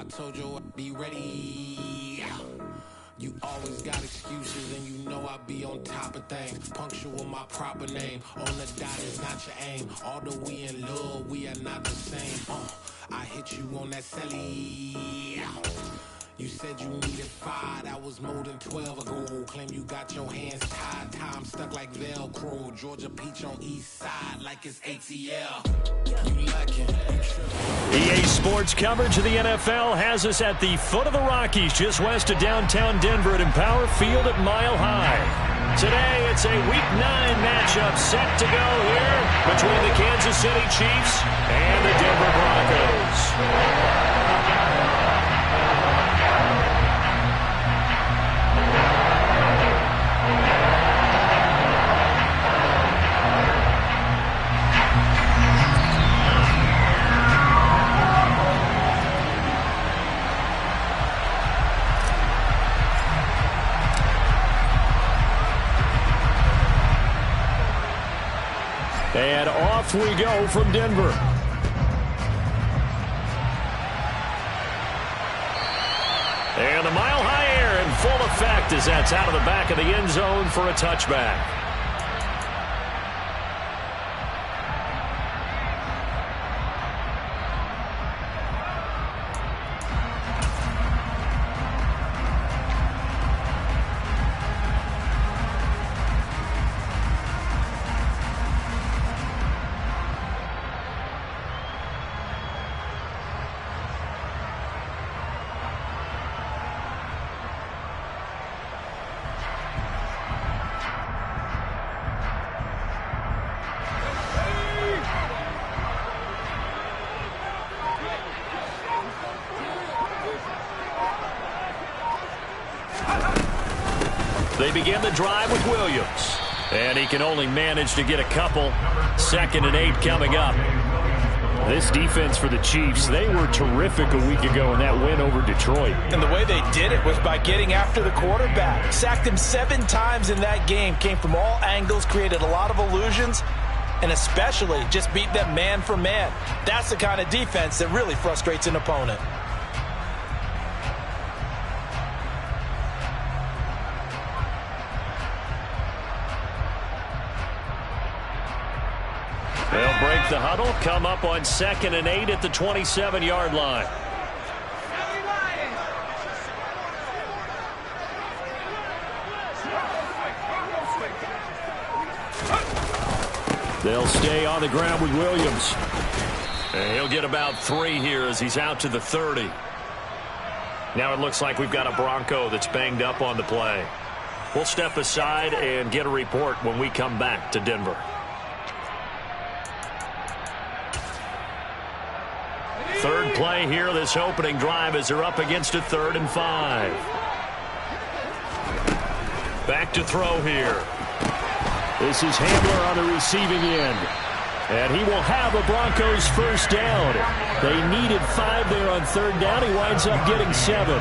I told you I'd be ready. You always got excuses and you know I be on top of things. Punctual my proper name. On the dot is not your aim. Although we in love, we are not the same. I hit you on that celly. You said you needed 5, that was more than 12 ago. Claim you got your hands tied, time stuck like Velcro. Georgia Peach on east side like it's ATL. You lacking. EA Sports coverage of the NFL has us at the foot of the Rockies, just west of downtown Denver at Empower Field at Mile High. Today, it's a Week 9 matchup set to go here between the Kansas City Chiefs and the Denver Broncos. And off we go from Denver. And the Mile High air in full effect as that's out of the back of the end zone for a touchback. They begin the drive with Williams. And he can only manage to get a couple. 2nd and 8 coming up. This defense for the Chiefs, they were terrific a week ago in that win over Detroit. And the way they did it was by getting after the quarterback. Sacked him 7 times in that game. Came from all angles, created a lot of illusions, and especially just beat them man for man. That's the kind of defense that really frustrates an opponent. They'll break the huddle, come up on 2nd and 8 at the 27-yard line. They'll stay on the ground with Williams. And he'll get about 3 here as he's out to the 30. Now it looks like we've got a Bronco that's banged up on the play. We'll step aside and get a report when we come back to Denver. Third play here, this opening drive as they're up against a 3rd and 5. Back to throw here. This is Hamler on the receiving end. And he will have a Broncos first down. They needed 5 there on 3rd down. He winds up getting 7.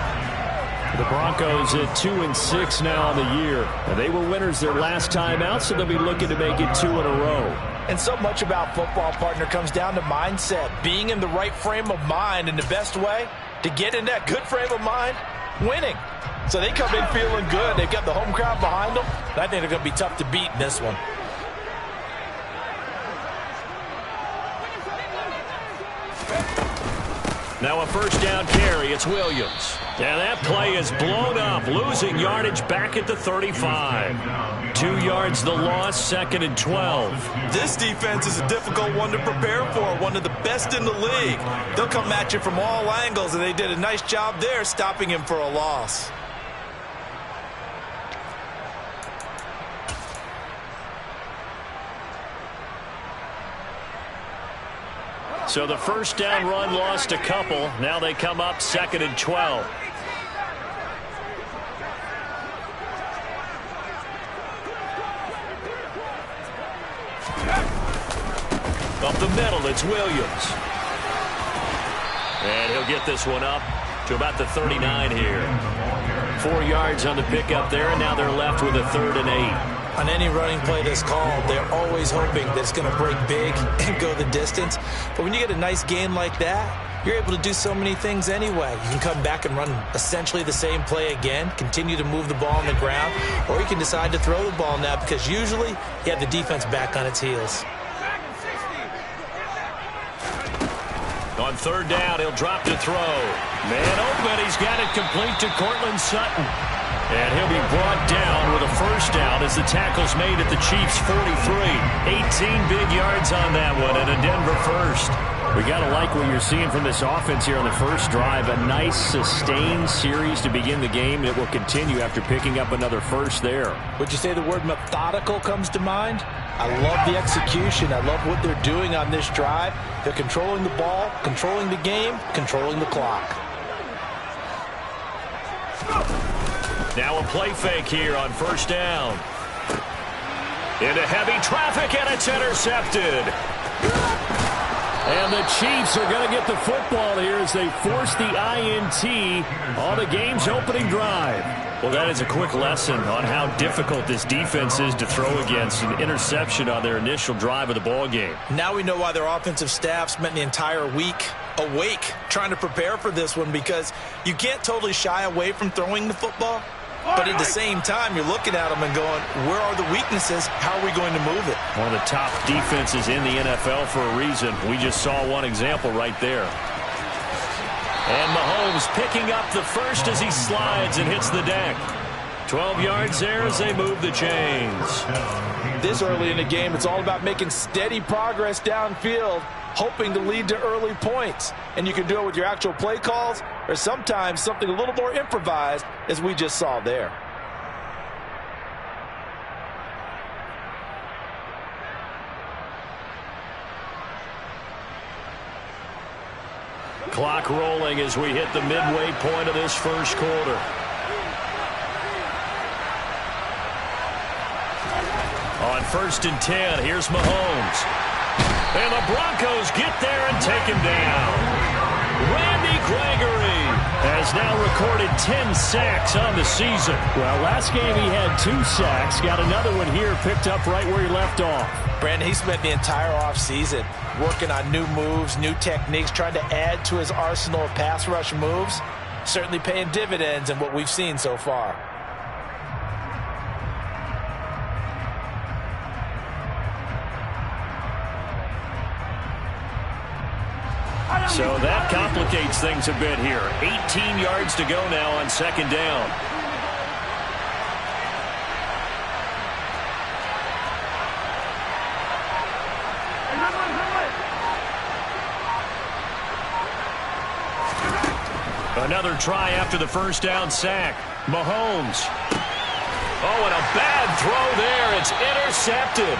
The Broncos at 2-6 now on the year. And they were winners their last time out, so they'll be looking to make it 2 in a row. And so much about football, partner, comes down to mindset. Being in the right frame of mind, and the best way to get in that good frame of mind, winning. So they come in feeling good. They've got the home crowd behind them. I think they're going to be tough to beat in this one. Now a first down carry. It's Williams. And that play is blown up, losing yardage back at the 35. 2 yards the loss, 2nd and 12. This defense is a difficult one to prepare for, one of the best in the league. They'll come at you from all angles, and they did a nice job there stopping him for a loss. So the first down run lost a couple. Now they come up 2nd and 12. Up the middle, it's Williams. And he'll get this one up to about the 39 here. 4 yards on the pickup there, and now they're left with a 3rd and 8. On any running play that's called, they're always hoping that it's going to break big and go the distance. But when you get a nice gain like that, you're able to do so many things anyway. You can come back and run essentially the same play again, continue to move the ball on the ground, or you can decide to throw the ball now because usually you have the defense back on its heels. On third down, he'll drop to throw. Man open, he's got it complete to Cortland Sutton. And he'll be brought down with a first down as the tackle's made at the Chiefs' 43. 18 big yards on that one and a Denver first. We got to like what you're seeing from this offense here on the first drive. A nice, sustained series to begin the game, and it will continue after picking up another first there. Would you say the word methodical comes to mind? I love the execution. I love what they're doing on this drive. They're controlling the ball, controlling the game, controlling the clock. Now a play fake here on first down. Into heavy traffic, and it's intercepted. And the Chiefs are going to get the football here as they force the INT on the game's opening drive. Well, that is a quick lesson on how difficult this defense is to throw against. An interception on their initial drive of the ball game. Now we know why their offensive staff spent the entire week awake trying to prepare for this one, because you can't totally shy away from throwing the football. But at the same time, you're looking at them and going, where are the weaknesses? How are we going to move it? One of the top defenses in the NFL for a reason. We just saw one example right there. And Mahomes picking up the first as he slides and hits the deck. 12 yards there as they move the chains. This early in the game, it's all about making steady progress downfield, hoping to lead to early points. And you can do it with your actual play calls, or sometimes something a little more improvised, as we just saw there. Clock rolling as we hit the midway point of this first quarter. On 1st and 10, here's Mahomes. And the Broncos get there and take him down. Randy Gregory has now recorded 10 sacks on the season. Well, last game he had 2 sacks. Got another one here picked up right where he left off. Brandon, he spent the entire offseason working on new moves, new techniques, trying to add to his arsenal of pass rush moves. Certainly paying dividends in what we've seen so far. So that complicates things a bit here. 18 yards to go now on 2nd down. Another try after the first down sack. Mahomes. Oh, and a bad throw there. It's intercepted.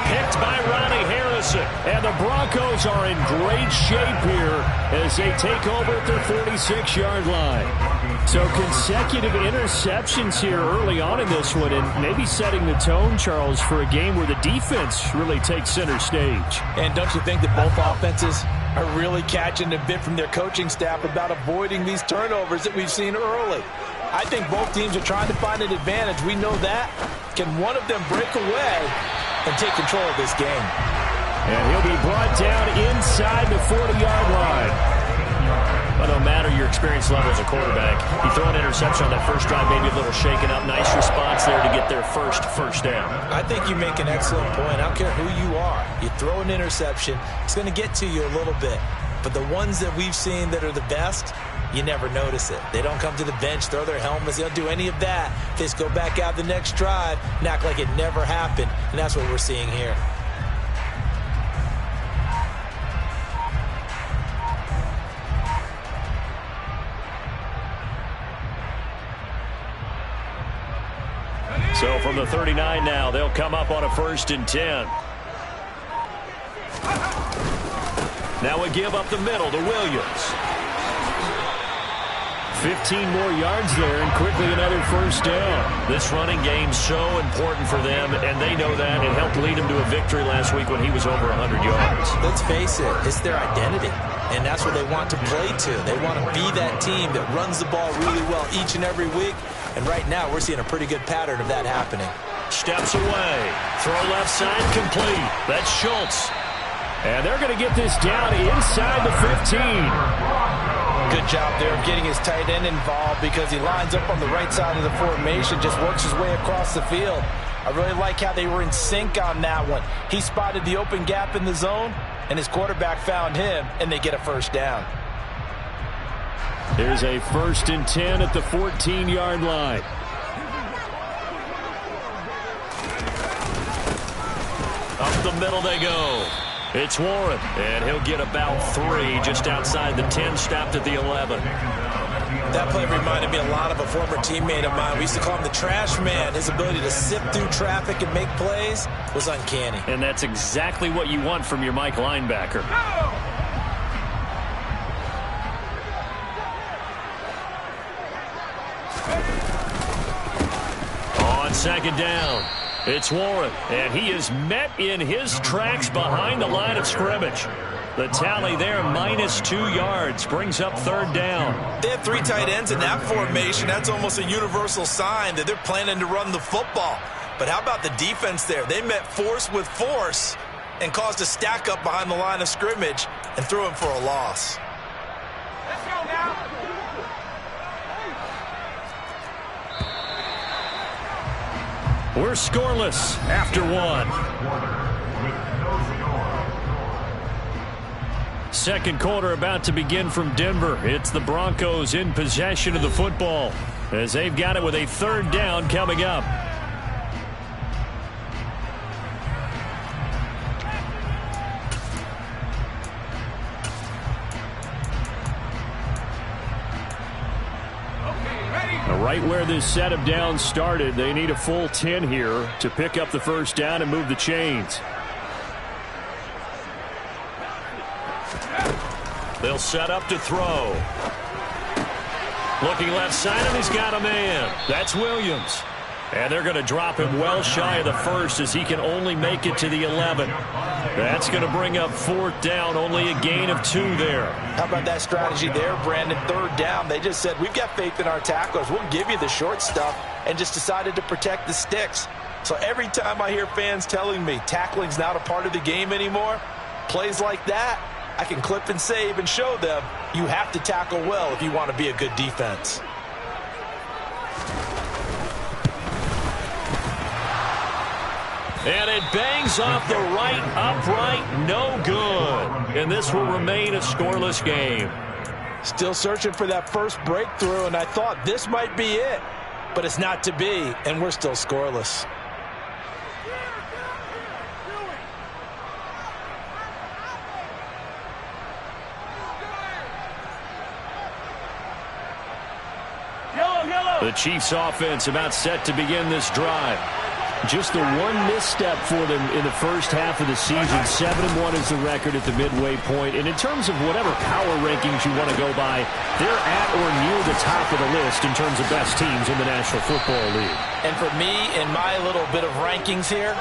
Picked by Ronnie Harrison. And the Broncos are in great shape here as they take over at their 46-yard line. So consecutive interceptions here early on in this one, and maybe setting the tone, Charles, for a game where the defense really takes center stage. And don't you think that both offenses are really catching a bit from their coaching staff about avoiding these turnovers that we've seen early? I think both teams are trying to find an advantage. We know that. Can one of them break away and take control of this game? And he'll be brought down inside the 40-yard line. But no matter your experience level as a quarterback, you throw an interception on that first drive, maybe a little shaken up. Nice response there to get their first down. I think you make an excellent point. I don't care who you are. You throw an interception, it's going to get to you a little bit. But the ones that we've seen that are the best, you never notice it. They don't come to the bench, throw their helmets. They don't do any of that. They just go back out the next drive and act like it never happened. And that's what we're seeing here. So from the 39 now, they'll come up on a 1st and 10. Now we give up the middle to Williams. 15 more yards there, and quickly another first down. This running game's so important for them, and they know that. It helped lead them to a victory last week when he was over 100 yards. Let's face it, it's their identity, and that's what they want to play to. They want to be that team that runs the ball really well each and every week, and right now we're seeing a pretty good pattern of that happening. Steps away. Throw left side complete. That's Schultz. And they're going to get this down inside the 15. Good job there of getting his tight end involved because he lines up on the right side of the formation, just works his way across the field. I really like how they were in sync on that one. He spotted the open gap in the zone, and his quarterback found him, and they get a first down. Here's a 1st and 10 at the 14-yard line. Up the middle they go. It's Warren, and he'll get about 3 just outside the 10, stopped at the 11. That play reminded me a lot of a former teammate of mine. We used to call him the trash man. His ability to sift through traffic and make plays was uncanny. And that's exactly what you want from your Mike linebacker. On 2nd down, it's Warren, and he is met in his tracks behind the line of scrimmage. The tally there, -2 yards, brings up 3rd down. They have 3 tight ends in that formation. That's almost a universal sign that they're planning to run the football. But how about the defense there? They met force with force and caused a stack up behind the line of scrimmage and threw him for a loss. Let's go now. We're scoreless after 1. Second quarter about to begin from Denver. It's the Broncos in possession of the football as they've got it with a 3rd down coming up. Right where this set of downs started, they need a full 10 here to pick up the 1st down and move the chains. They'll set up to throw. Looking left side, and he's got a man. That's Williams. And they're going to drop him well shy of the 1st as he can only make it to the 11. That's going to bring up 4th down, only a gain of 2 there. How about that strategy there, Brandon? 3rd down, they just said, we've got faith in our tacklers. We'll give you the short stuff, and just decided to protect the sticks. So every time I hear fans telling me tackling's not a part of the game anymore, plays like that, I can clip and save and show them you have to tackle well if you want to be a good defense. And it bangs off the right upright, no good. And this will remain a scoreless game. Still searching for that first breakthrough, and I thought this might be it. But it's not to be, and we're still scoreless. The Chiefs offense about set to begin this drive. Just the one misstep for them in the first half of the season. 7-1 is the record at the midway point. And in terms of whatever power rankings you want to go by, they're at or near the top of the list in terms of best teams in the National Football League. And for me, in my little bit of rankings here,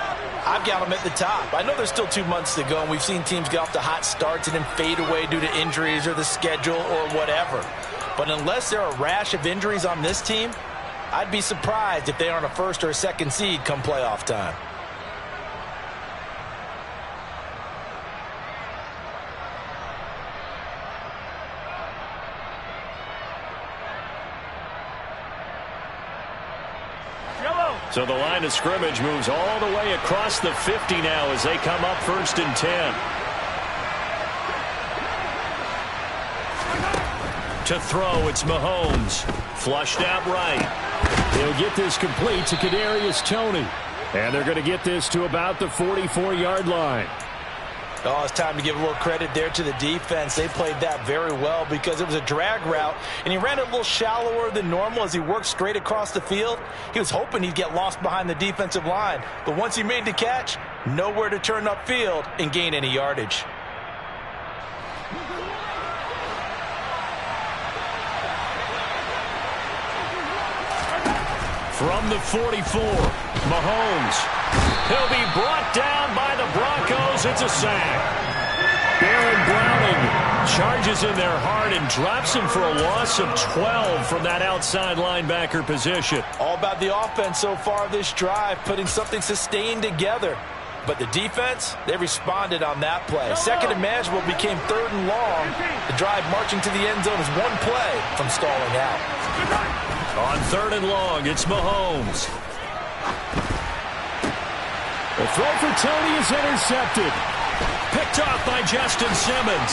I've got them at the top. I know there's still 2 months to go, and we've seen teams get off to hot starts and then fade away due to injuries or the schedule or whatever. But unless there are a rash of injuries on this team, I'd be surprised if they aren't a 1st or a 2nd seed come playoff time. So the line of scrimmage moves all the way across the 50 now as they come up 1st and 10. To throw, it's Mahomes. Flushed out right. He'll get this complete to Kadarius Toney. And they're going to get this to about the 44-yard line. Oh, it's time to give a little credit there to the defense. They played that very well because it was a drag route, and he ran it a little shallower than normal as he worked straight across the field. He was hoping he'd get lost behind the defensive line, but once he made the catch, nowhere to turn upfield and gain any yardage. From the 44, Mahomes. He'll be brought down by the Broncos. It's a sack. Baron Browning charges in there hard and drops him for a loss of 12 from that outside linebacker position. All about the offense so far this drive, putting something sustained together. But the defense, they responded on that play. Second and manageable became third and long. The drive marching to the end zone is one play from stalling out. On third and long, it's Mahomes. The throw for Tony is intercepted. Picked off by Justin Simmons.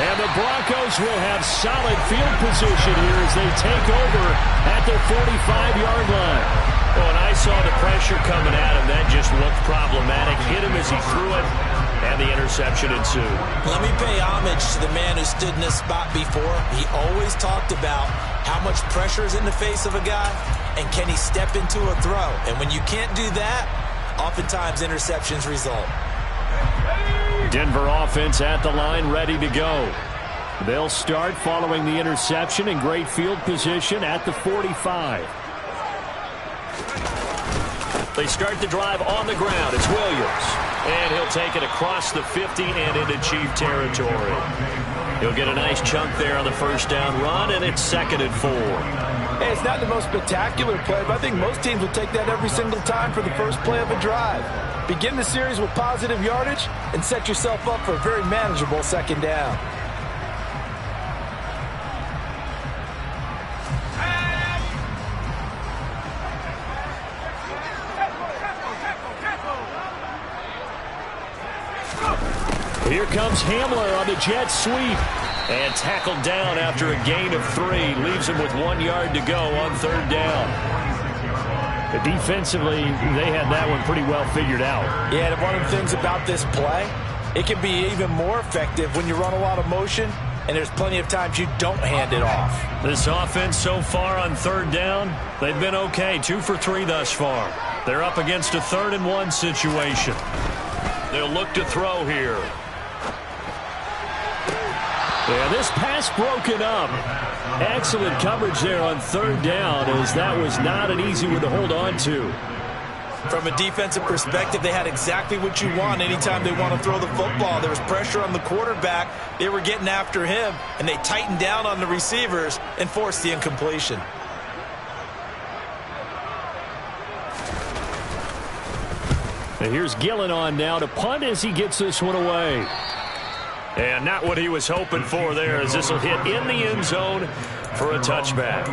And the Broncos will have solid field position here as they take over at their 45-yard line. Well, when I saw the pressure coming at him, that just looked problematic. Hit him as he threw it, and the interception ensued. Let me pay homage to the man who stood in this spot before. He always talked about how much pressure is in the face of a guy, and can he step into a throw. And when you can't do that, oftentimes interceptions result. Denver offense at the line, ready to go. They'll start following the interception in great field position at the 45. They start the drive on the ground. It's Williams. And he'll take it across the 50 and into Chief territory. He'll get a nice chunk there on the first down run, and it's 2nd and 4. Hey, it's not the most spectacular play, but I think most teams will take that every single time for the first play of a drive. Begin the series with positive yardage and set yourself up for a very manageable second down. Here comes Hamler on the jet sweep. And tackled down after a gain of 3. Leaves him with 1 yard to go on third down. Defensively, they had that one pretty well figured out. Yeah, and one of the things about this play, it can be even more effective when you run a lot of motion, and there's plenty of times you don't hand it off. This offense so far on third down, they've been okay. 2 for 3 thus far. They're up against a 3rd and 1 situation. They'll look to throw here. Yeah, this pass broken up. Excellent coverage there on third down, as that was not an easy one to hold on to. From a defensive perspective, they had exactly what you want anytime they want to throw the football. There was pressure on the quarterback. They were getting after him, and they tightened down on the receivers and forced the incompletion. And here's Gillen on now to punt as he gets this one away. And not what he was hoping for there, as this will hit in the end zone for a touchback.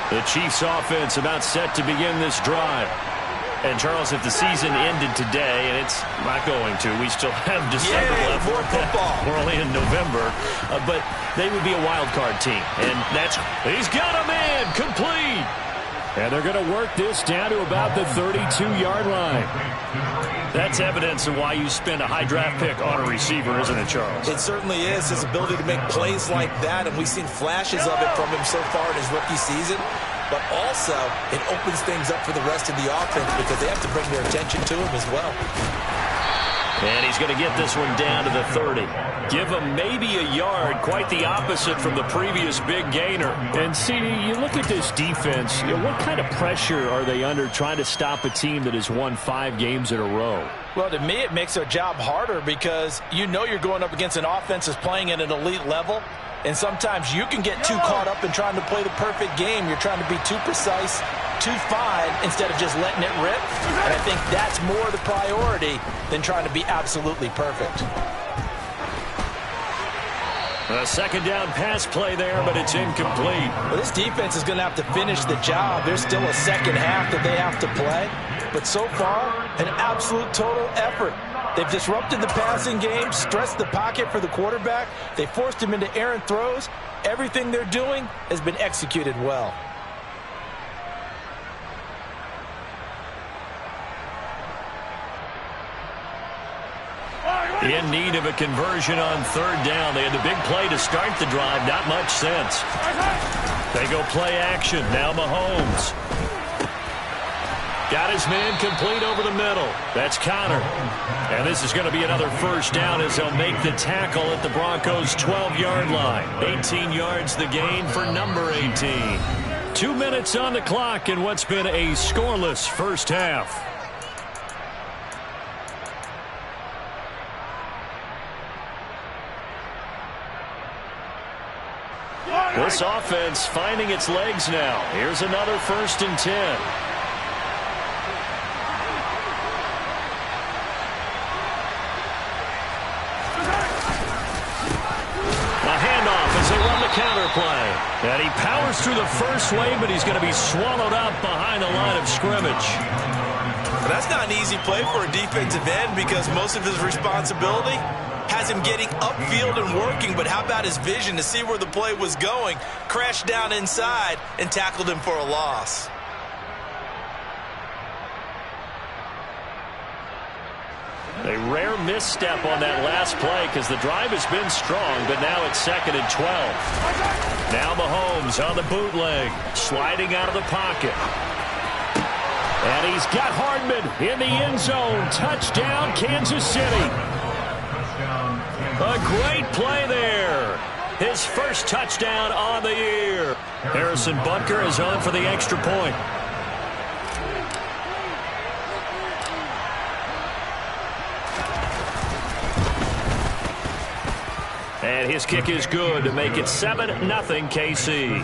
The Chiefs offense about set to begin this drive. And Charles, if the season ended today, and it's not going to, we still have December left. More football. We're only in November, but they would be a wild card team. And that's, he's got a man complete. And they're going to work this down to about the 32-yard line. That's evidence of why you spend a high draft pick on a receiver, isn't it, Charles? It certainly is, his ability to make plays like that, and we've seen flashes of it from him so far in his rookie season. But also, it opens things up for the rest of the offense because they have to bring their attention to him as well. And he's going to get this one down to the 30. Give him maybe a yard, quite the opposite from the previous big gainer. And, CD, you look at this defense, what kind of pressure are they under trying to stop a team that has won 5 games in a row? Well, to me, it makes their job harder because you know you're going up against an offense that's playing at an elite level. And sometimes you can get too caught up in trying to play the perfect game. You're trying to be too precise, too fine, instead of just letting it rip. And I think that's more the priority than trying to be absolutely perfect. A second down pass play there, but it's incomplete. Well, this defense is going to have to finish the job. There's still a second half that they have to play. But so far, an absolute total effort. They've disrupted the passing game, stressed the pocket for the quarterback. They forced him into errant throws. Everything they're doing has been executed well. In need of a conversion on third down. They had the big play to start the drive. Not much sense. They go play action. Now Mahomes. Got his man complete over the middle. That's Connor. And this is going to be another first down as they'll make the tackle at the Broncos' 12-yard line. 18 yards the gain for number 18. 2 minutes on the clock in what's been a scoreless first half. This offense finding its legs now. Here's another 1st and 10. Counter play. And he powers through the first wave, but he's going to be swallowed up behind the line of scrimmage. That's not an easy play for a defensive end because most of his responsibility has him getting upfield and working, but how about his vision to see where the play was going, crashed down inside, and tackled him for a loss. A rare misstep on that last play because the drive has been strong, but now it's 2nd and 12. Now Mahomes on the bootleg, sliding out of the pocket. And he's got Hardman in the end zone. Touchdown, Kansas City. A great play there. His first touchdown on the year. Harrison Butker is on for the extra point. And his kick is good to make it 7-0 KC.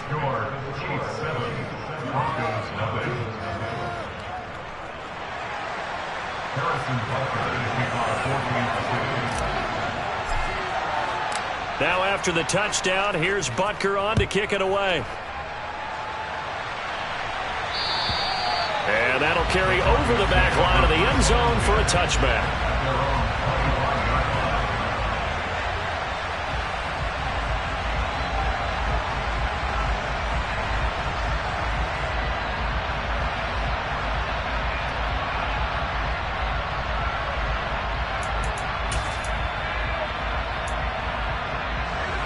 Now after the touchdown, here's Butker on to kick it away. And that'll carry over the back line of the end zone for a touchback.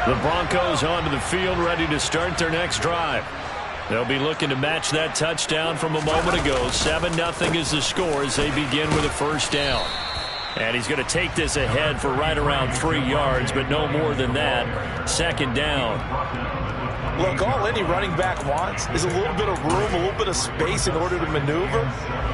The Broncos onto the field, ready to start their next drive. They'll be looking to match that touchdown from a moment ago. 7-0 is the score as they begin with a 1st down. And he's going to take this ahead for right around 3 yards, but no more than that. 2nd down. Look, all any running back wants is a little bit of room, a little bit of space in order to maneuver.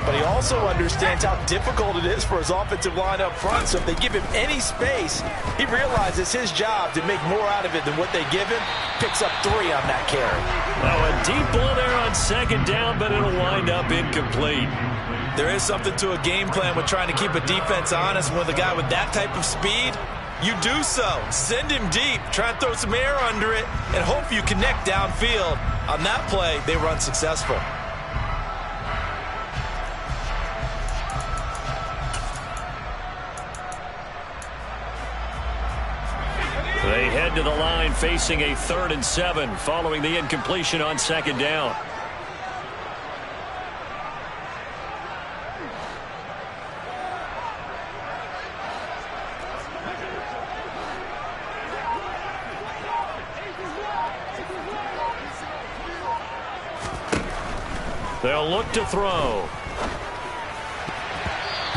But he also understands how difficult it is for his offensive line up front. So if they give him any space, he realizes his job to make more out of it than what they give him. Picks up 3 on that carry. Oh, a deep ball there on 2nd down, but it'll wind up incomplete. There is something to a game plan with trying to keep a defense honest. With a guy with that type of speed, you do so. Send him deep, try and throw some air under it, and hope you connect downfield. On that play, they run successful. They head to the line facing a 3rd and 7 following the incompletion on 2nd down. They'll look to throw.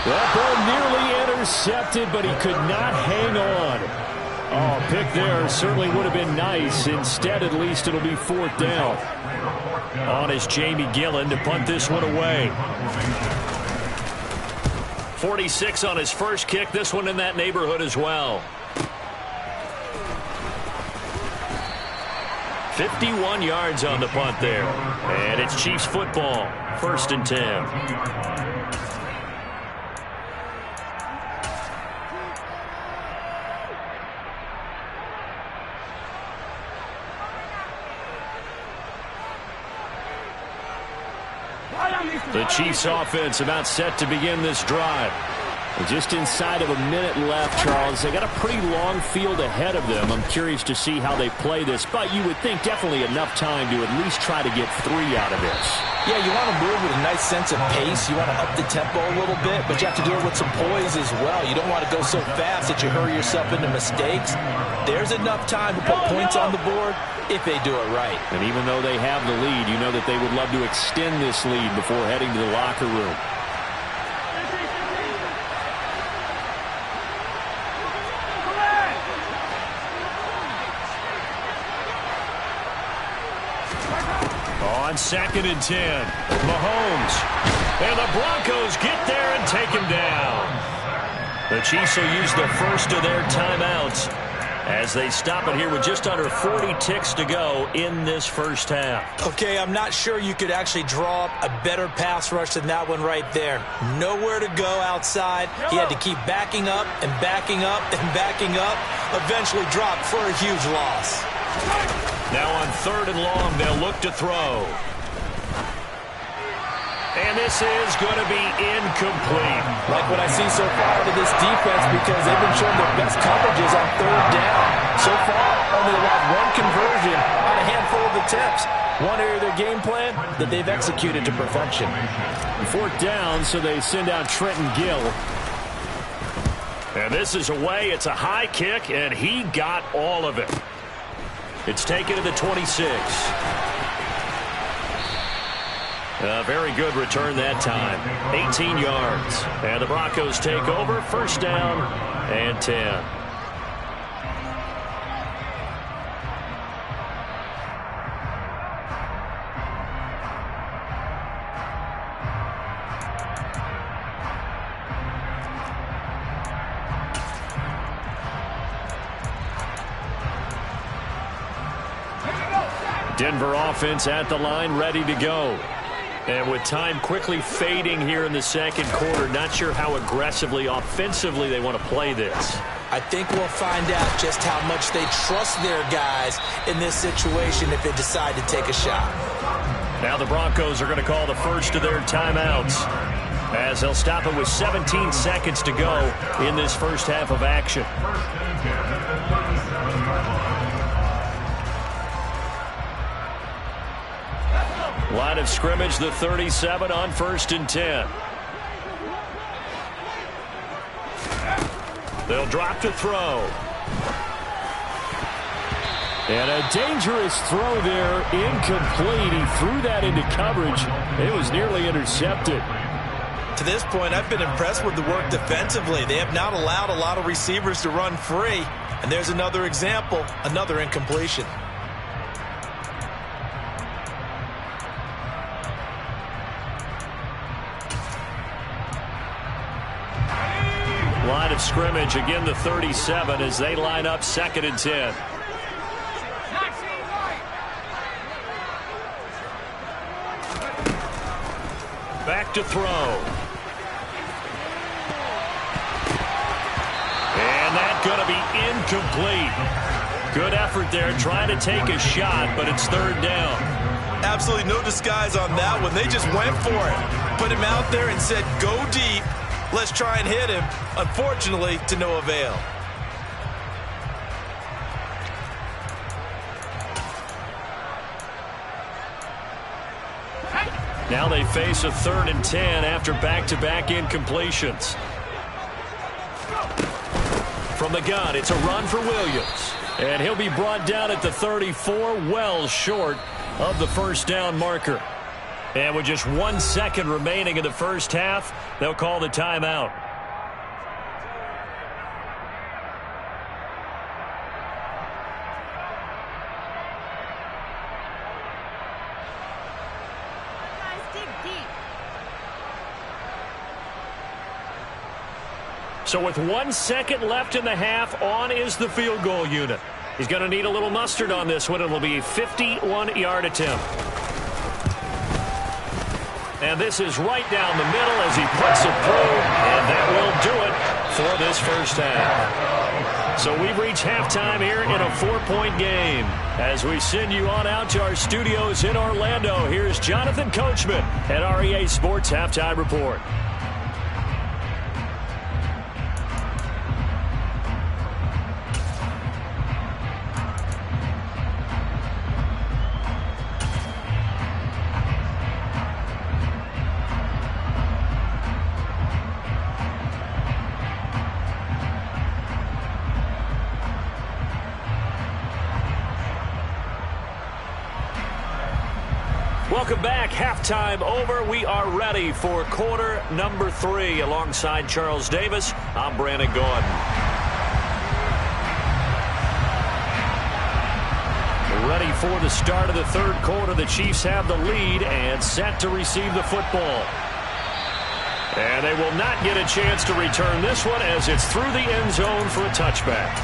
That ball nearly intercepted, but he could not hang on. Oh, pick there certainly would have been nice. Instead, at least it'll be 4th down. On is Jamie Gillen to punt this one away. 46 on his first kick. This one in that neighborhood as well. 51 yards on the punt there. And it's Chiefs football. 1st and 10. The Chiefs offense about set to begin this drive. Just inside of a minute left, Charles. They got a pretty long field ahead of them. I'm curious to see how they play this, but you would think definitely enough time to at least try to get 3 out of this. Yeah, you want to move with a nice sense of pace. You want to up the tempo a little bit, but you have to do it with some poise as well. You don't want to go so fast that you hurry yourself into mistakes. There's enough time to put points on the board if they do it right. And even though they have the lead, you know that they would love to extend this lead before heading to the locker room. On 2nd and 10, Mahomes. And the Broncos get there and take him down. The Chiefs will use the first of their timeouts. as they stop it here with just under 40 ticks to go in this first half. Okay, I'm not sure you could actually draw up a better pass rush than that one right there. Nowhere to go outside. He had to keep backing up and backing up and backing up. Eventually dropped for a huge loss. Now on 3rd and long, they'll look to throw. And this is going to be incomplete. Like what I see so far to this defense, because they've been showing their best coverages on 3rd down. So far, only allowed one conversion on a handful of attempts. One area of their game plan that they've executed to perfection. 4th down, so they send out Trenton Gill. And this is away. It's a high kick, and he got all of it. It's taken to the 26. A very good return that time. 18 yards. And the Broncos take over. 1st down and 10. Denver offense at the line, ready to go. And with time quickly fading here in the 2nd quarter, not sure how aggressively, offensively they want to play this. I think we'll find out just how much they trust their guys in this situation if they decide to take a shot. Now the Broncos are going to call the first of their timeouts, as they'll stop it with 17 seconds to go in this first half of action. Line of scrimmage, the 37 on 1st and 10. They'll drop to throw. And a dangerous throw there, incomplete. He threw that into coverage. It was nearly intercepted. To this point, I've been impressed with the work defensively. They have not allowed a lot of receivers to run free. And there's another example, another incompletion. Line of scrimmage, again the 37 as they line up 2nd and 10. Back to throw. And that's going to be incomplete. Good effort there, trying to take a shot, but it's 3rd down. Absolutely no disguise on that one. They just went for it. Put him out there and said, go deep. Let's try and hit him. Unfortunately, to no avail. Now they face a 3rd and 10 after back-to-back incompletions. From the gun, it's a run for Williams. And he'll be brought down at the 34, well short of the 1st down marker. And with just 1 second remaining in the first half, they'll call the timeout. So with 1 second left in the half, on is the field goal unit. He's going to need a little mustard on this one. It'll be a 51-yard attempt. And this is right down the middle as he puts it through, and that will do it for this first half. So we've reached halftime here in a 4-point game. As we send you on out to our studios in Orlando, here's Jonathan Coachman at REA Sports Halftime Report. Welcome back. Halftime over. We are ready for quarter number 3. Alongside Charles Davis, I'm Brandon Gordon. Ready for the start of the 3rd quarter. The Chiefs have the lead and set to receive the football. And they will not get a chance to return this one as it's through the end zone for a touchback.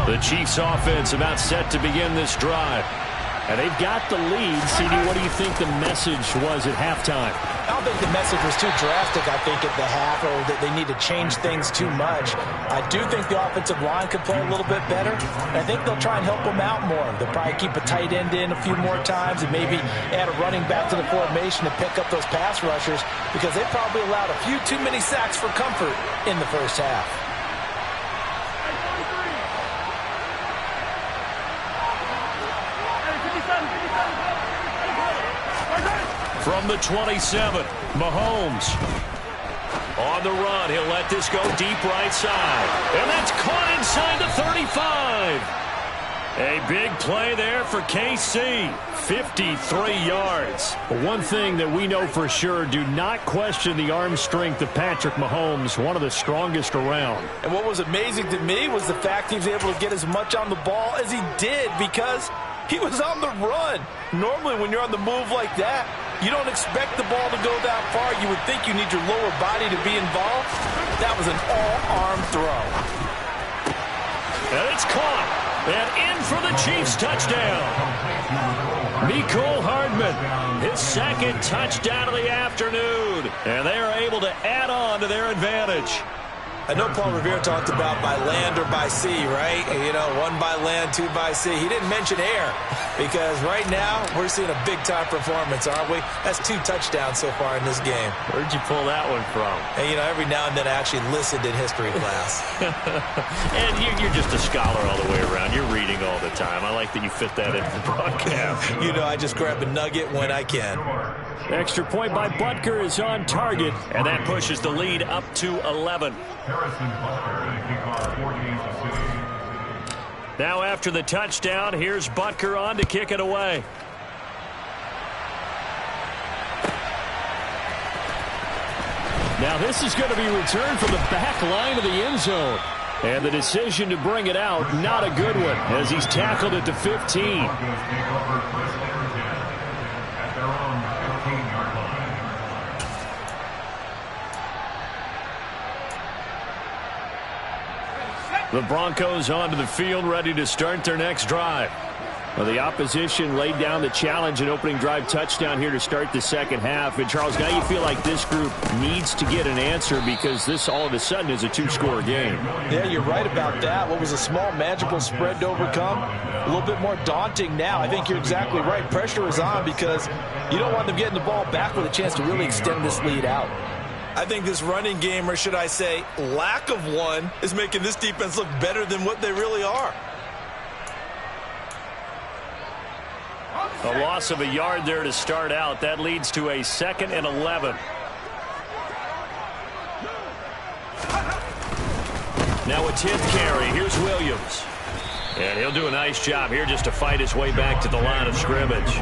The Chiefs offense about set to begin this drive. And they've got the lead. CD, what do you think the message was at halftime? I don't think the message was too drastic, I think, at the half, or that they need to change things too much. I do think the offensive line could play a little bit better, and I think they'll try and help them out more. They'll probably keep a tight end in a few more times and maybe add a running back to the formation to pick up those pass rushers, because they probably allowed a few too many sacks for comfort in the first half. From the 27, Mahomes on the run. He'll let this go deep right side. And that's caught inside the 35. A big play there for KC. 53 yards. But one thing that we know for sure, do not question the arm strength of Patrick Mahomes, one of the strongest around. And what was amazing to me was the fact he was able to get as much on the ball as he did, because he was on the run. Normally when you're on the move like that, you don't expect the ball to go that far. You would think you need your lower body to be involved. That was an all-arm throw. And it's caught. And in for the Chiefs touchdown. Mecole Hardman, his second touchdown of the afternoon. And they are able to add on to their advantage. I know Paul Revere talked about by land or by sea, right? You know, one by land, two by sea. He didn't mention air, because right now we're seeing a big-time performance, aren't we? That's 2 touchdowns so far in this game. Where'd you pull that one from? And, you know, every now and then I actually listened in history class. And you're just a scholar all the way around. You're reading all the time. I like that you fit that into the broadcast. You know, I just grab a nugget when I can. Extra point by Butker is on target, and that pushes the lead up to 11. Now after the touchdown, here's Butker on to kick it away. Now this is going to be returned from the back line of the end zone. And the decision to bring it out, not a good one, as he's tackled at the 15. The Broncos onto the field, ready to start their next drive. Well, the opposition laid down the challenge, an opening drive touchdown here to start the second half. And, Charles, now you feel like this group needs to get an answer, because this all of a sudden is a 2-score game. Yeah, you're right about that. What was a small, manageable spread to overcome, a little bit more daunting now. I think you're exactly right. Pressure is on, because you don't want them getting the ball back with a chance to really extend this lead out. I think this running game, or should I say lack of one, is making this defense look better than what they really are. A loss of a yard there to start out. That leads to a 2nd and 11. Now a 10th carry. Here's Williams. And he'll do a nice job here just to fight his way back to the line of scrimmage.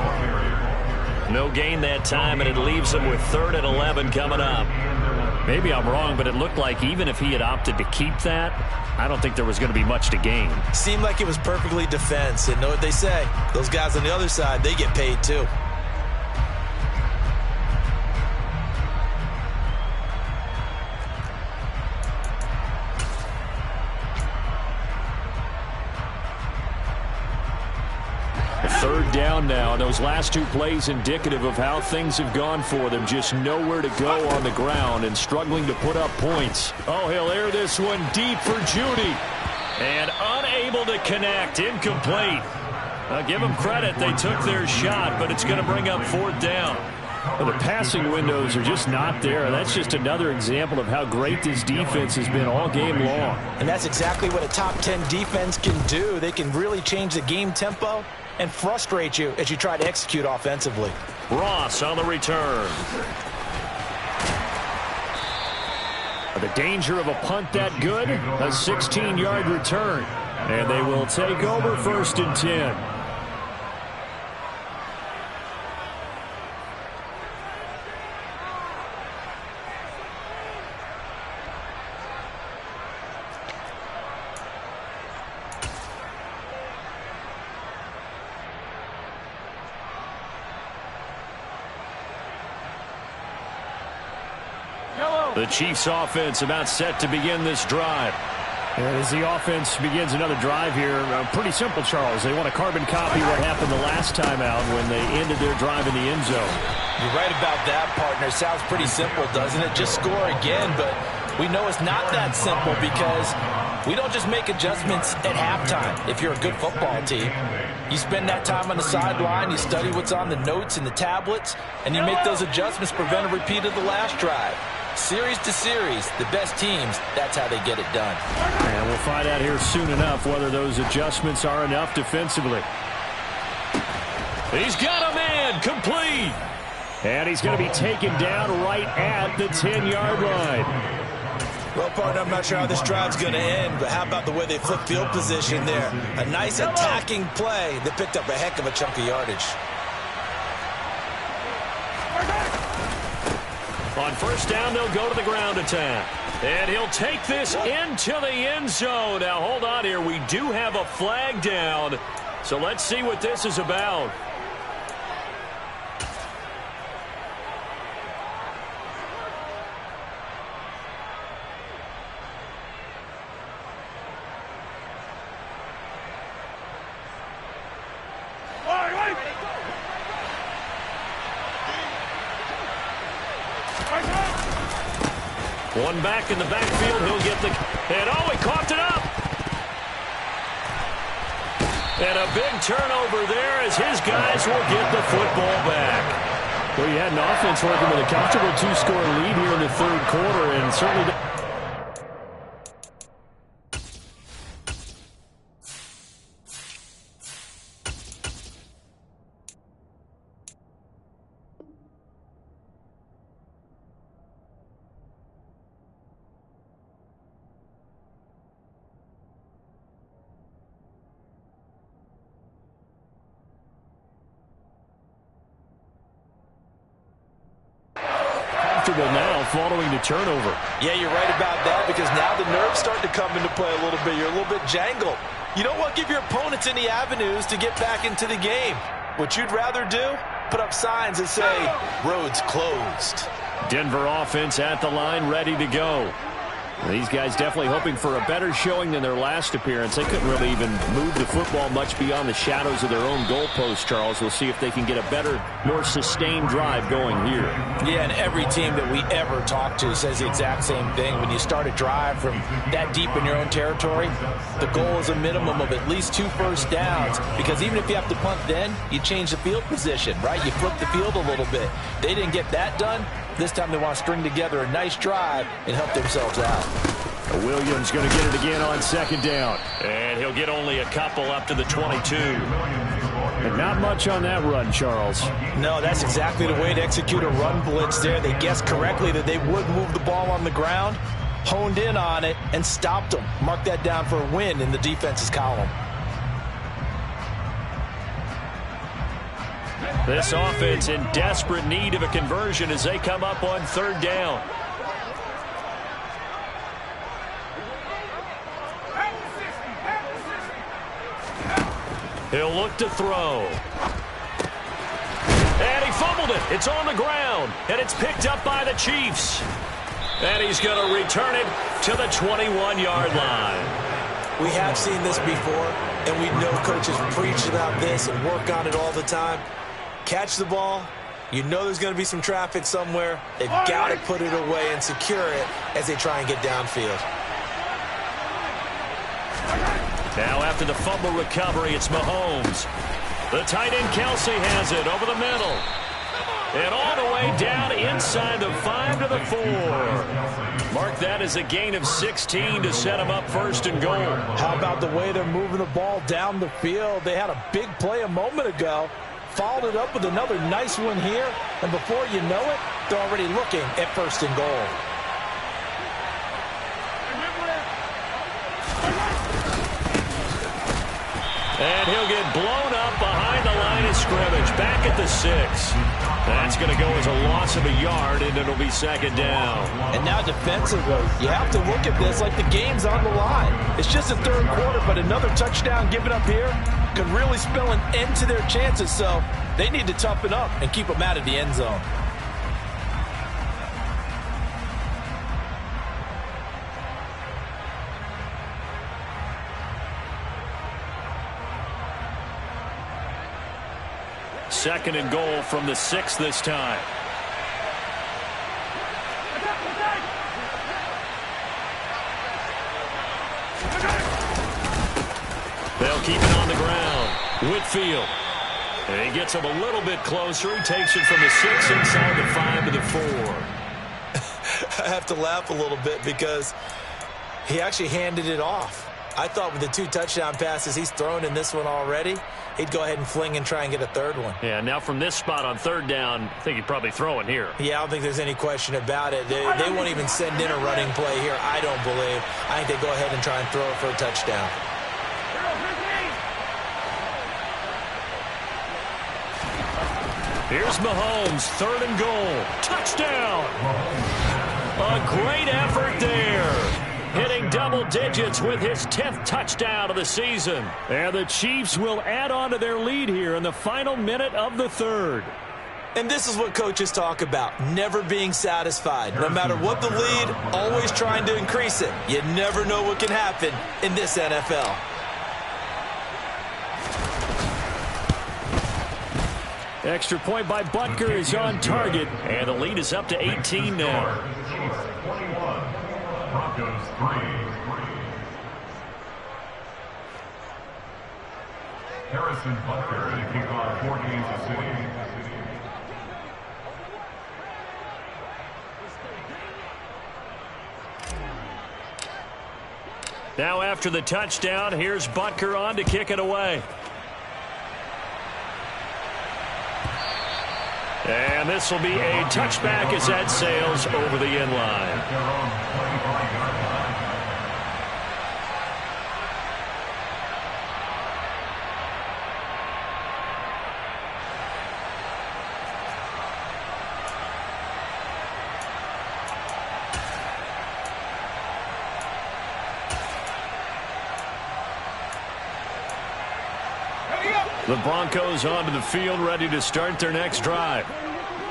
No gain that time, and it leaves him with 3rd and 11 coming up. Maybe I'm wrong, but it looked like even if he had opted to keep that, I don't think there was going to be much to gain. Seemed like it was perfectly defense. And know what they say? Those guys on the other side, they get paid too. Third down now, and those last 2 plays indicative of how things have gone for them. Just nowhere to go on the ground and struggling to put up points. Oh, he'll air this one deep for Judy. And unable to connect. Incomplete. Give them credit. They took their shot, but it's going to bring up 4th down. Well, the passing windows are just not there. That's just another example of how great this defense has been all game long. And that's exactly what a top 10 defense can do. They can really change the game tempo and frustrate you as you try to execute offensively. Ross on the return. The danger of a punt that good? A 16-yard return. And they will take over 1st and 10. The Chiefs offense about set to begin this drive. And as the offense begins another drive here, pretty simple, Charles. They want to carbon copy what happened the last time out when they ended their drive in the end zone. You're right about that, partner. Sounds pretty simple, doesn't it? Just score again, but we know it's not that simple because we don't just make adjustments at halftime if you're a good football team. You spend that time on the sideline, you study what's on the notes and the tablets, and you make those adjustments to prevent a repeat of the last drive. Series to series, the best teams, that's how they get it done. And we'll find out here soon enough whether those adjustments are enough defensively. He's got a man, complete. And he's going to be taken down right at the 10-yard line. Well, partner, I'm not sure how this drive's going to end, but how about the way they flip field position there? A nice attacking play that picked up a heck of a chunk of yardage. On first down, they'll go to the ground attack. And he'll take this into the end zone. Now, hold on here. We do have a flag down. So let's see what this is about. One back in the backfield. He'll get the... And oh, he coughed it up. And a big turnover there as his guys will get the football back. Well, you had an offense working with a comfortable 2-score lead here in the third quarter, and certainly... now following the turnover. Yeah, you're right about that because now the nerves start to come into play a little bit. You're a little bit jangled. You don't want to give your opponents any avenues to get back into the game. What you'd rather do, put up signs that say, roads closed. Denver offense at the line, ready to go. These guys definitely hoping for a better showing than their last appearance. They couldn't really even move the football much beyond the shadows of their own goalpost, Charles. We'll see if they can get a better, more sustained drive going here. Yeah, and every team that we ever talk to says the exact same thing. When you start a drive from that deep in your own territory, the goal is a minimum of at least 2 first downs, because even if you have to punt then, you change the field position, right? You flip the field a little bit. They didn't get that done. This time they want to string together a nice drive and help themselves out. Williams going to get it again on second down. And he'll get only a couple up to the 22. And not much on that run, Charles. No, that's exactly the way to execute a run blitz there. They guessed correctly that they would move the ball on the ground, honed in on it, and stopped them. Mark that down for a win in the defense's column. This offense in desperate need of a conversion as they come up on third down. He'll look to throw. And he fumbled it. It's on the ground. And it's picked up by the Chiefs. And he's going to return it to the 21-yard line. We have seen this before, and we know coaches preach about this and work on it all the time. Catch the ball. You know there's going to be some traffic somewhere. They've got to put it away and secure it as they try and get downfield. Now after the fumble recovery, it's Mahomes. The tight end Kelsey has it over the middle. And all the way down inside the 5 to the 4. Mark that as a gain of 16 to set him up first and goal. How about the way they're moving the ball down the field? They had a big play a moment ago. Followed it up with another nice one here. And before you know it, they're already looking at first and goal. And he'll get blown up behind the line of scrimmage. Back at the 6. That's going to go as a loss of a yard, and it'll be second down. And now defensively, you have to look at this like the game's on the line. It's just the third quarter, but another touchdown given up here could really spell an end to their chances. So they need to toughen up and keep them out of the end zone. 2nd and goal from the 6 this time. They'll keep it on the ground. Whitfield. And he gets him a little bit closer. He takes it from the 6 inside the 5 to the 4. I have to laugh a little bit because he actually handed it off. I thought with the 2 touchdown passes he's thrown in this one already, he'd go ahead and fling and try and get a 3rd one. Yeah, now from this spot on 3rd down, I think he'd probably throw it here. Yeah, I don't think there's any question about it. They won't even send in a running play here, I don't believe. I think they go ahead and try and throw it for a touchdown. Here's Mahomes, 3rd and goal. Touchdown! A great effort there. Hitting double digits with his 10th touchdown of the season. And the Chiefs will add on to their lead here in the final minute of the 3rd. And this is what coaches talk about, never being satisfied. No matter what the lead, always trying to increase it. You never know what can happen in this NFL. Extra point by Butker is on target, and the lead is up to 18 now. Broncos 3. Harrison Butker to kick off for Kansas City. Now after the touchdown, here's Butker on to kick it away. And this will be a touchback as that sails over the end line. The Broncos onto the field, ready to start their next drive.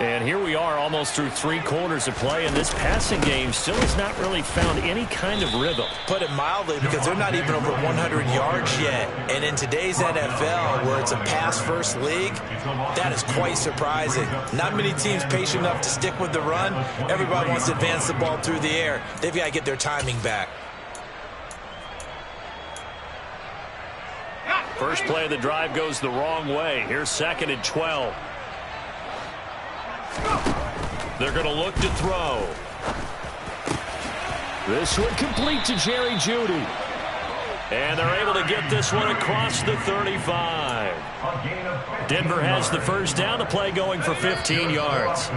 And here we are almost through 3 quarters of play, and this passing game still has not really found any kind of rhythm. Put it mildly, because they're not even over 100 yards yet. And in today's NFL, where it's a pass-first league, that is quite surprising. Not many teams patient enough to stick with the run. Everybody wants to advance the ball through the air. They've got to get their timing back. First play of the drive goes the wrong way. Here's 2nd and 12. They're going to look to throw. This one complete to Jerry Jeudy. And they're able to get this one across the 35. Denver has the first down. The play going for 15 yards.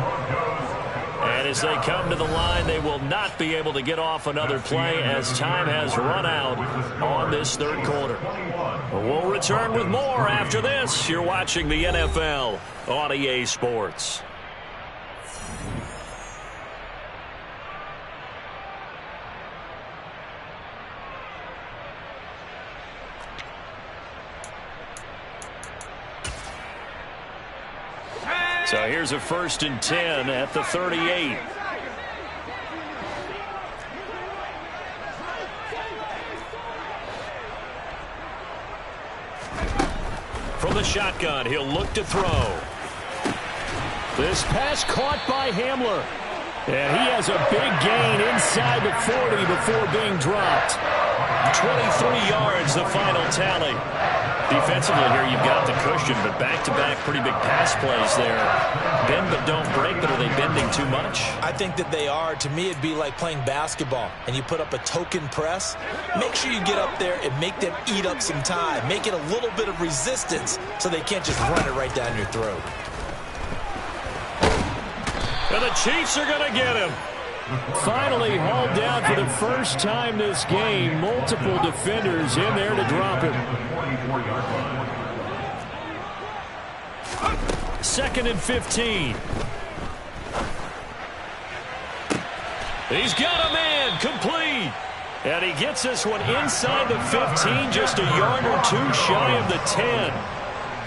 And as they come to the line, they will not be able to get off another play as time has run out on this 3rd quarter. We'll return with more after this. You're watching the NFL on EA Sports. So here's a 1st and 10 at the 38. From the shotgun, he'll look to throw. This pass caught by Hamler. And he has a big gain inside the 40 before being dropped. 23 yards, the final tally. Defensively here, you've got the cushion, but back-to-back pretty big pass plays there. Bend but don't break, but are they bending too much? I think that they are. To me, it'd be like playing basketball, and you put up a token press. Make sure you get up there and make them eat up some time. Make it a little bit of resistance so they can't just run it right down your throat. And the Chiefs are going to get him. Finally hauled down for the first time this game. Multiple defenders in there to drop him. 2nd and 15. He's got a man complete. And he gets this one inside the 15, just a yard or 2 shy of the 10.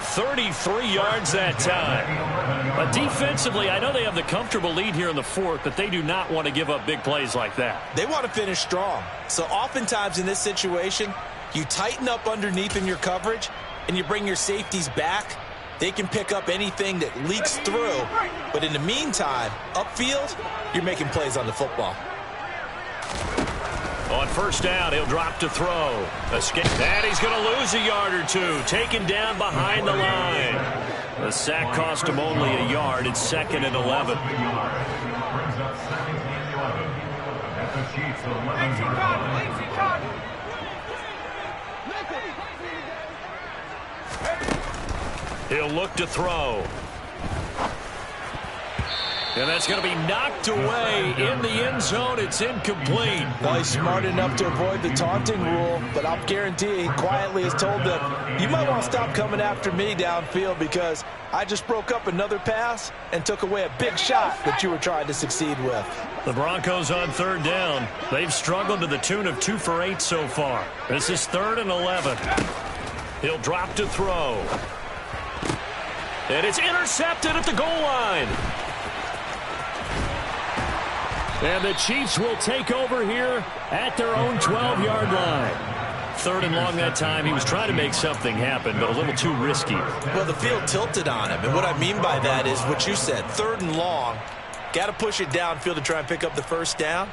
33 yards that time. But defensively, I know they have the comfortable lead here in the 4th, but they do not want to give up big plays like that. They want to finish strong. So oftentimes in this situation, you tighten up underneath in your coverage, and you bring your safeties back, They can pick up anything that leaks through. But in the meantime, upfield, you're making plays on the football. On first down, he'll drop to throw. Escape. And he's going to lose a yard or two. Taken down behind the line. The sack cost him only a yard. It's 2nd and 11. Brings up 2nd and 11. At the Chiefs' 11-yard line. He'll look to throw. And that's going to be knocked away in the end zone. It's incomplete. Well, he's smart enough to avoid the taunting rule, but I'll guarantee he quietly has told them, you might want to stop coming after me downfield because I just broke up another pass and took away a big shot that you were trying to succeed with. The Broncos on 3rd down. They've struggled to the tune of 2 for 8 so far. This is 3rd and 11. He'll drop to throw. And it's intercepted at the goal line. And the Chiefs will take over here at their own 12-yard line. 3rd and long that time. He was trying to make something happen, but a little too risky. Well, the field tilted on him. And what I mean by that is what you said. 3rd and long. Got to push it downfield to try and pick up the first down.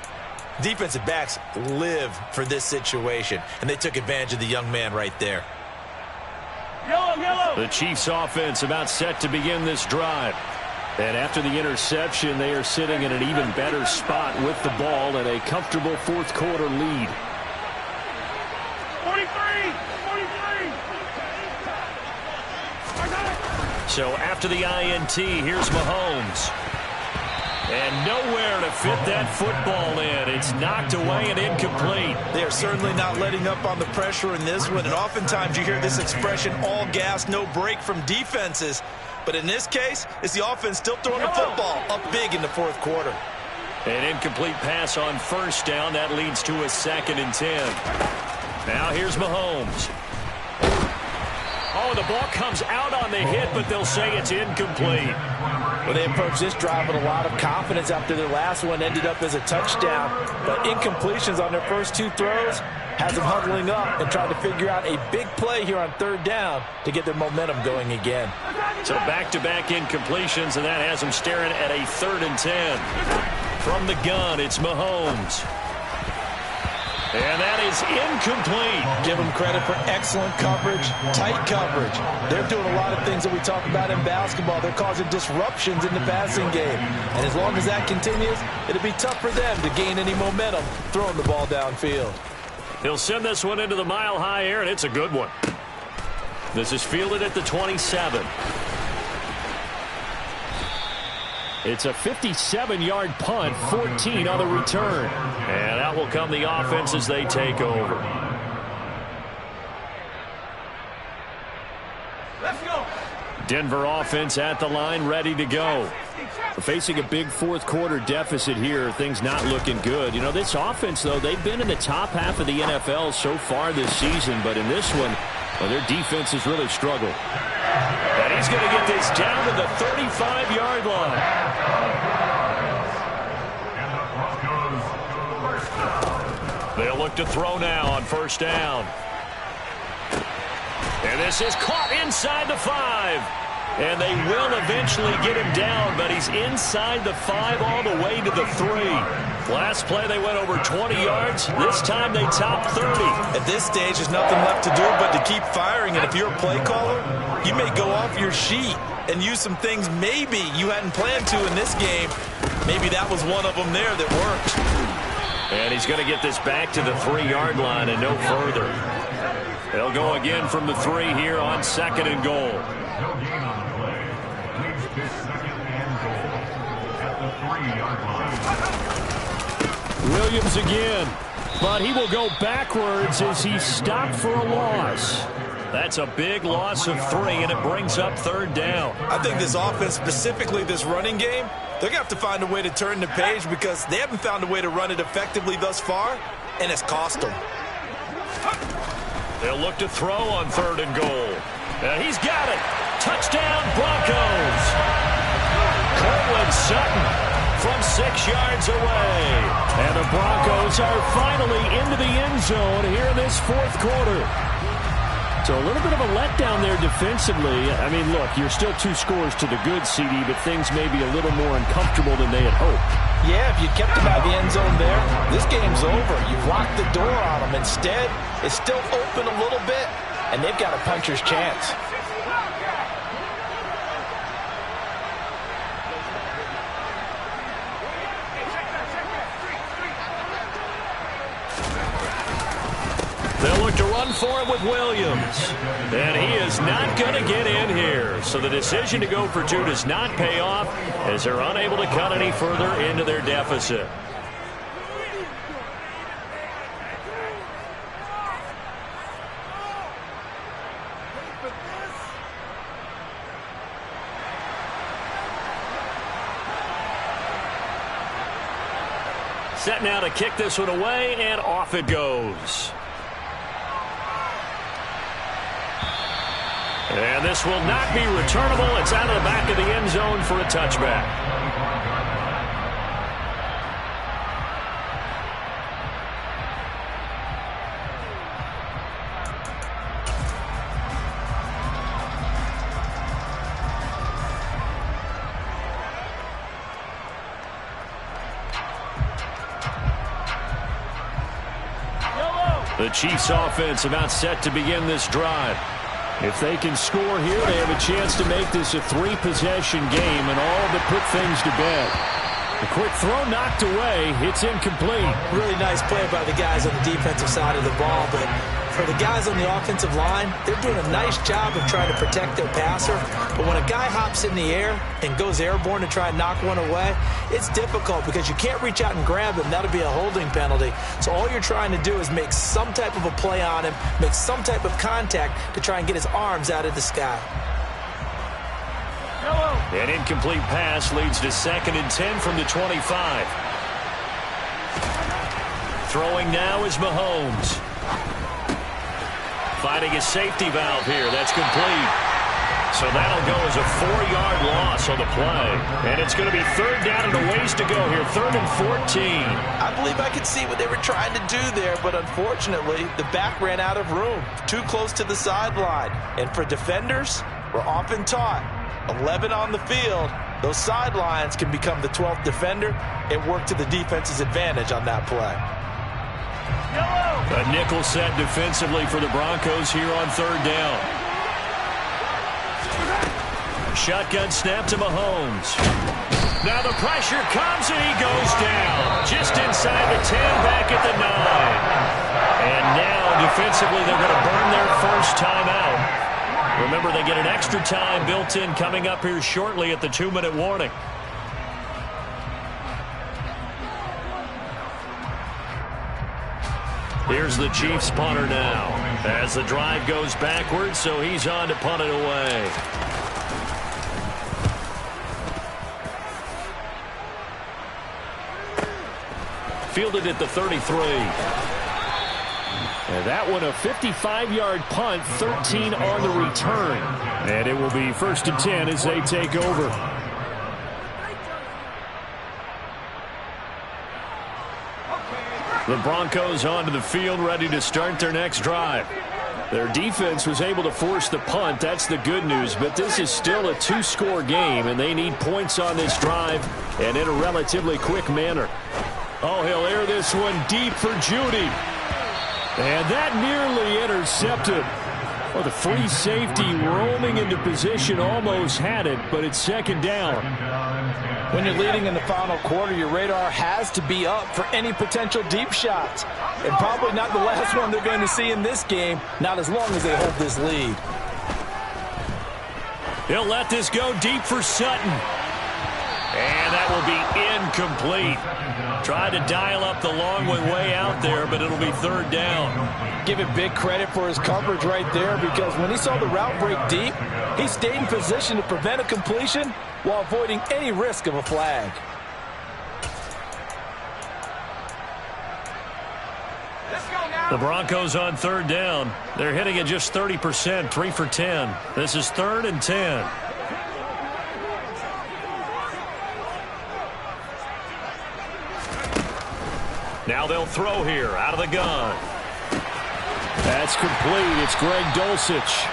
Defensive backs live for this situation. And they took advantage of the young man right there. The Chiefs offense about set to begin this drive. And after the interception, they are sitting in an even better spot with the ball and a comfortable 4th quarter lead. 43! So after the INT, here's Mahomes. And nowhere to fit that football in. It's knocked away and incomplete. They are certainly not letting up on the pressure in this one. And oftentimes you hear this expression, all gas, no break from defenses. But in this case, it's the offense still throwing the football up big in the 4th quarter. An incomplete pass on first down. That leads to a 2nd and 10. Now here's Mahomes. Oh, the ball comes out on the hit, but they'll say it's incomplete. Well, they approached this drive with a lot of confidence after their last one ended up as a touchdown. But incompletions on their first 2 throws has them huddling up and trying to figure out a big play here on 3rd down to get their momentum going again. So back-to-back incompletions, and that has them staring at a 3rd and 10. From the gun, it's Mahomes. And that is incomplete. Give them credit for excellent coverage, tight coverage. They're doing a lot of things that we talk about in basketball. They're causing disruptions in the passing game. And as long as that continues, it'll be tough for them to gain any momentum throwing the ball downfield. He'll send this one into the mile-high air, and it's a good one. This is fielded at the 27. It's a 57-yard punt, 14 on the return. And out will come the offense as they take over. Let's go. Denver offense at the line, ready to go. Facing a big 4th quarter deficit here, things not looking good. You know, this offense, though, they've been in the top half of the NFL so far this season, but in this one, well, their defense has really struggled. And he's going to get this down to the 35-yard line. They'll look to throw now on first down. And this is caught inside the 5. And they will eventually get him down, but he's inside the 5 all the way to the 3. Last play, they went over 20 yards. This time, they topped 30. At this stage, there's nothing left to do but to keep firing. And if you're a play caller, you may go off your sheet and use some things maybe you hadn't planned to in this game. Maybe that was one of them there that worked. And he's going to get this back to the 3-yard line and no further. They'll go again from the 3 here on 2nd and goal. No gain on the play. Leads to 2nd and goal at the 3-yard line. Williams again, but he will go backwards as he's stopped for a loss. That's a big loss of 3, and it brings up 3rd down. I think this offense, specifically this running game, they're going to have to find a way to turn the page because they haven't found a way to run it effectively thus far, and it's cost them. They'll look to throw on 3rd and goal. And he's got it. Touchdown, Broncos. Cortland Sutton from 6 yards away. And the Broncos are finally into the end zone here in this 4th quarter. So a little bit of a letdown there defensively. I mean, look, you're still 2 scores to the good, CD, but things may be a little more uncomfortable than they had hoped. Yeah, if you kept them out of the end zone there, this game's over. You've locked the door on them. Instead, it's still open a little bit, and they've got a puncher's chance. They'll look to run for it with Williams. And he is not going to get in here. So the decision to go for 2 does not pay off as they're unable to cut any further into their deficit. Set now to kick this one away, and off it goes. And this will not be returnable. It's out of the back of the end zone for a touchback. The Chiefs offense about set to begin this drive. If they can score here, they have a chance to make this a 3-possession game and all but put things to bed. The quick throw knocked away. It's incomplete. Really nice play by the guys on the defensive side of the ball, but for the guys on the offensive line, they're doing a nice job of trying to protect their passer. But when a guy hops in the air and goes airborne to try and knock one away, it's difficult because you can't reach out and grab him. That'll be a holding penalty. So all you're trying to do is make some type of a play on him, make some type of contact to try and get his arms out of the sky. An incomplete pass leads to 2nd and 10 from the 25. Throwing now is Mahomes. Finding a safety valve here. That's complete. So that'll go as a 4-yard loss on the play. And it's going to be 3rd down and a ways to go here. 3rd and 14. I believe I could see what they were trying to do there, but unfortunately, the back ran out of room. Too close to the sideline. And for defenders, we're often taught 11 on the field. Those sidelines can become the 12th defender. It worked to the defense's advantage on that play. A nickel set defensively for the Broncos here on 3rd down. Shotgun snap to Mahomes. Now the pressure comes and he goes down. Just inside the 10, back at the 9. And now defensively they're going to burn their first timeout. Remember, they get an extra time built in coming up here shortly at the 2-minute warning. Here's the Chiefs punter now as the drive goes backwards, so he's on to punt it away. Fielded at the 33. And that one a 55-yard punt, 13 on the return. And it will be 1st and 10 as they take over. The Broncos onto the field, ready to start their next drive. Their defense was able to force the punt. That's the good news. But this is still a 2-score game, and they need points on this drive and in a relatively quick manner. Oh, he'll air this one deep for Judy. And that nearly intercepted. Well, the free safety roaming into position almost had it, but it's 2nd down. When you're leading in the final quarter, your radar has to be up for any potential deep shots. And probably not the last one they're going to see in this game, not as long as they hold this lead. He'll let this go deep for Sutton. And that will be incomplete. Tried to dial up the long way out there, but it'll be 3rd down. Give it big credit for his coverage right there, because when he saw the route break deep, he stayed in position to prevent a completion while avoiding any risk of a flag. The Broncos on 3rd down. They're hitting at just 30%, 3 for 10. This is 3rd and 10. Now they'll throw here out of the gun. That's complete. It's Greg Dulcich.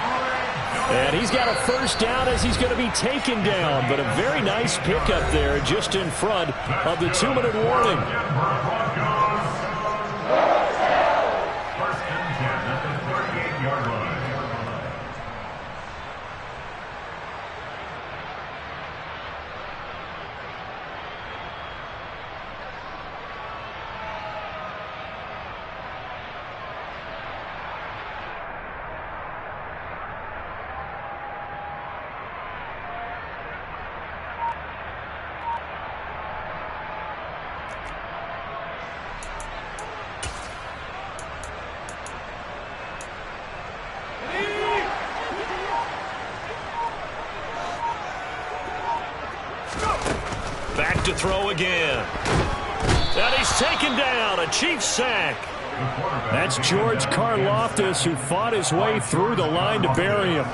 And he's got a first down as he's going to be taken down. But a very nice pickup there just in front of the 2-minute warning. First and 10 at the 38-yard line. Back to throw again. And he's taken down. A Chiefs sack. That's George Karlaftis, who fought his way through the line to bury him.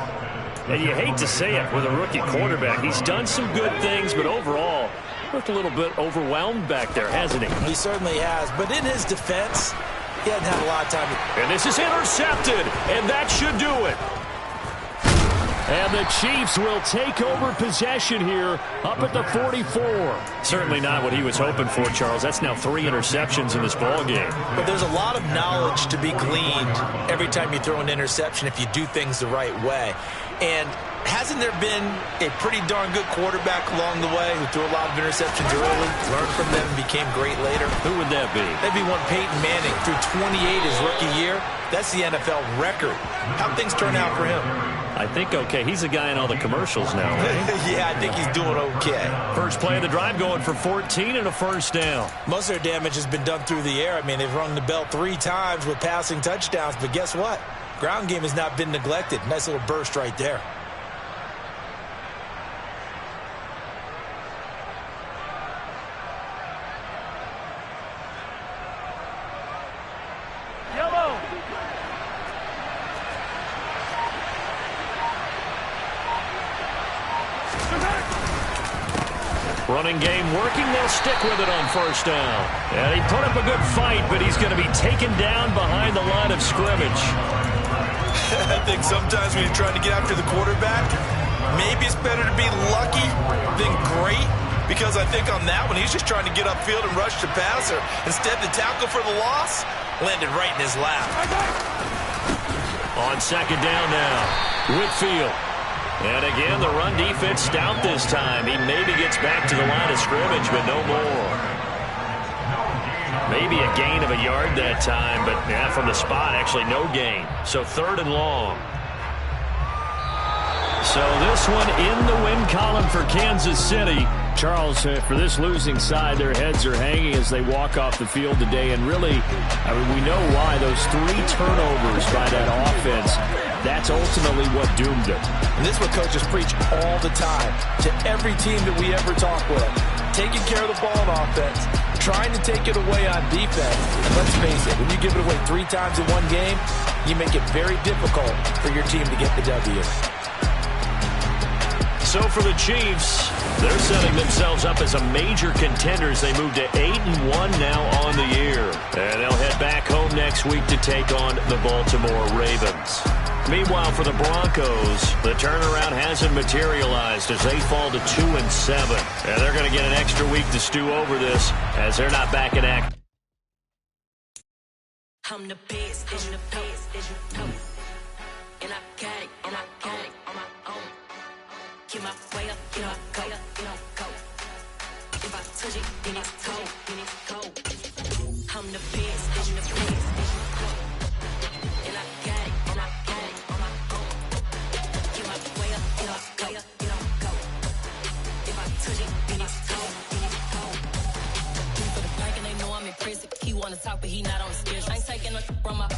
And you hate to say it with a rookie quarterback. He's done some good things, but overall, looked a little bit overwhelmed back there, hasn't he? He certainly has. But in his defense, he hasn't had a lot of time. And this is intercepted, and that should do it. And the Chiefs will take over possession here up at the 44. Certainly not what he was hoping for, Charles. That's now 3 interceptions in this ballgame. But there's a lot of knowledge to be gleaned every time you throw an interception if you do things the right way. And hasn't there been a pretty darn good quarterback along the way who threw a lot of interceptions early, learned from them, and became great later? Who would that be? That'd be one Peyton Manning. Threw 28 his rookie year. That's the NFL record. How'd things turn out for him? I think okay. He's a guy in all the commercials now, right? Yeah, I think he's doing okay. First play of the drive going for 14 and a first down. Most of their damage has been done through the air. I mean, they've rung the bell 3 times with passing touchdowns, but guess what? Ground game has not been neglected. Nice little burst right there. Running game working. They'll stick with it on first down. And he put up a good fight, but he's going to be taken down behind the line of scrimmage. I think sometimes when you're trying to get after the quarterback, maybe it's better to be lucky than great, because I think on that one, he's just trying to get upfield and rush the passer. Instead, the tackle for the loss landed right in his lap. On second down now, Whitfield. And again, the run defense stout this time. He maybe gets back to the line of scrimmage, but no more. Maybe a gain of a yard that time, but yeah, from the spot, actually no gain. So 3rd and long. So this one in the win column for Kansas City. Charles, for this losing side, their heads are hanging as they walk off the field today. And really, I mean, we know why. Those 3 turnovers by that offense, that's ultimately what doomed it. And this is what coaches preach all the time to every team that we ever talk with. Taking care of the ball on offense, trying to take it away on defense. And let's face it, when you give it away 3 times in one game, you make it very difficult for your team to get the W. So for the Chiefs, they're setting themselves up as a major contender as they move to 8-1 now on the year. And they'll head back home next week to take on the Baltimore Ravens. Meanwhile, for the Broncos, the turnaround hasn't materialized as they fall to 2-7. And they're going to get an extra week to stew over this as they're not back in action. I'm the best, and I got it, on my own. Get my way up, go. If I touch it, then it's cold, I'm the best, and I got it, on my own. Get my way up, go. If I touch it, then it's cold, For the blank and they know I'm impressive. He wanna talk, but he not on the schedule. I ain't taking nothing from my